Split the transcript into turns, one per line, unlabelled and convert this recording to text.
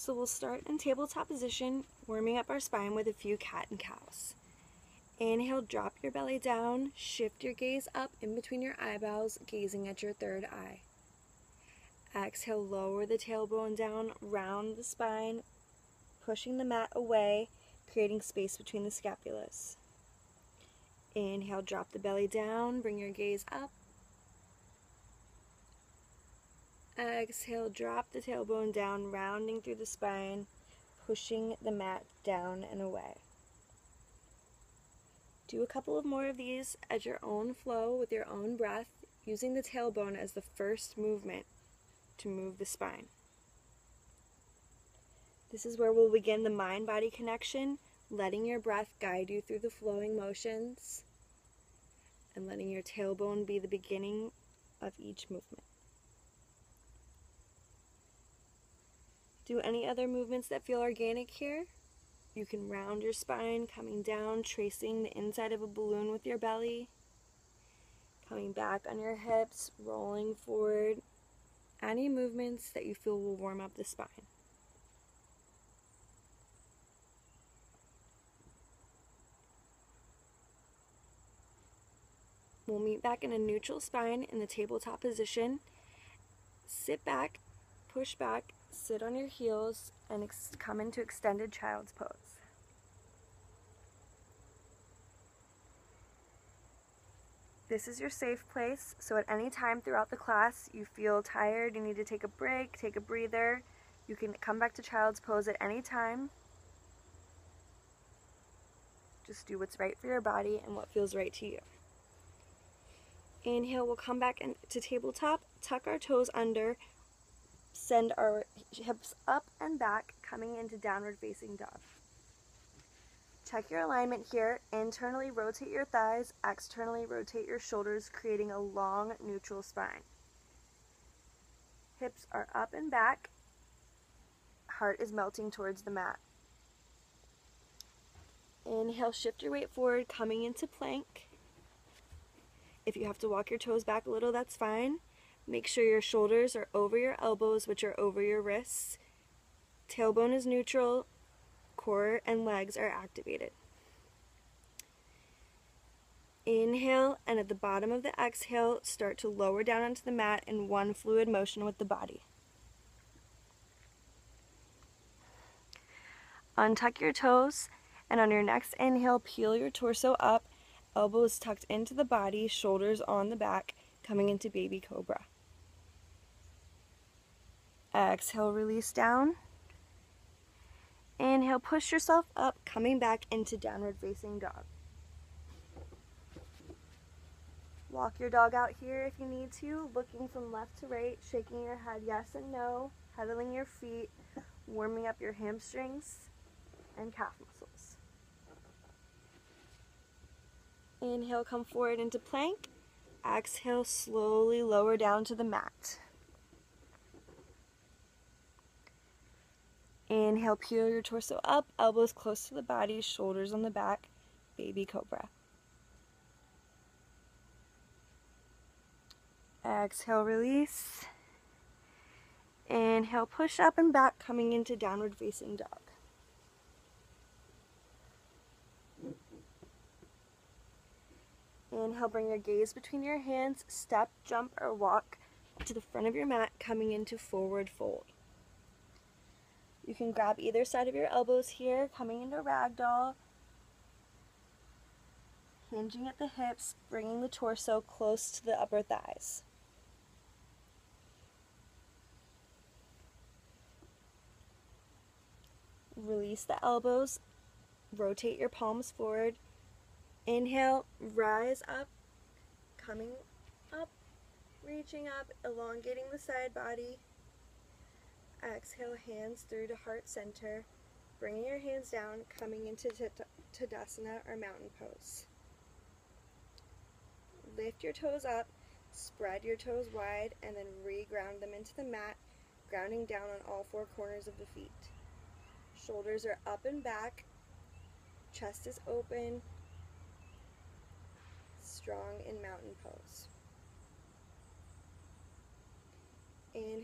So we'll start in tabletop position, warming up our spine with a few cat and cows. Inhale, drop your belly down, shift your gaze up in between your eyebrows, gazing at your third eye. Exhale, lower the tailbone down, round the spine, pushing the mat away, creating space between the scapulas. Inhale, drop the belly down, bring your gaze up. Exhale, drop the tailbone down, rounding through the spine, pushing the mat down and away. Do a couple of more of these at your own flow with your own breath, using the tailbone as the first movement to move the spine. This is where we'll begin the mind-body connection, letting your breath guide you through the flowing motions and letting your tailbone be the beginning of each movement. Do any other movements that feel organic here. You can round your spine, coming down, tracing the inside of a balloon with your belly, coming back on your hips, rolling forward. Any movements that you feel will warm up the spine. We'll meet back in a neutral spine in the tabletop position. Sit back, push back, sit on your heels, and come into extended child's pose. This is your safe place, so at any time throughout the class you feel tired, you need to take a break, take a breather, you can come back to child's pose at any time. Just do what's right for your body and what feels right to you. Inhale, we'll come back into tabletop, tuck our toes under, send our hips up and back, coming into downward facing dog. Check your alignment here. Internally rotate your thighs, externally rotate your shoulders, creating a long neutral spine. Hips are up and back. Heart is melting towards the mat. Inhale, shift your weight forward, coming into plank. If you have to walk your toes back a little, that's fine. Make sure your shoulders are over your elbows, which are over your wrists. Tailbone is neutral. Core and legs are activated. Inhale, and at the bottom of the exhale, start to lower down onto the mat in one fluid motion with the body. Untuck your toes, and on your next inhale, peel your torso up, elbows tucked into the body, shoulders on the back, coming into baby cobra. Exhale, release down. Inhale, push yourself up, coming back into downward facing dog. Walk your dog out here if you need to, looking from left to right, shaking your head yes and no, pedaling your feet, warming up your hamstrings and calf muscles. Inhale, come forward into plank. Exhale, slowly lower down to the mat. Inhale, peel your torso up, elbows close to the body, shoulders on the back, baby cobra. Exhale, release. Inhale, push up and back, coming into downward facing dog. Inhale, bring your gaze between your hands, step, jump, or walk to the front of your mat, coming into forward fold. You can grab either side of your elbows here, coming into ragdoll, hinging at the hips, bringing the torso close to the upper thighs. Release the elbows, rotate your palms forward. Inhale, rise up, coming up, reaching up, elongating the side body. Exhale, hands through to heart center, bringing your hands down, coming into Tadasana or mountain pose. Lift your toes up, spread your toes wide, and then re-ground them into the mat, grounding down on all four corners of the feet. Shoulders are up and back, chest is open, strong in mountain pose. Inhale.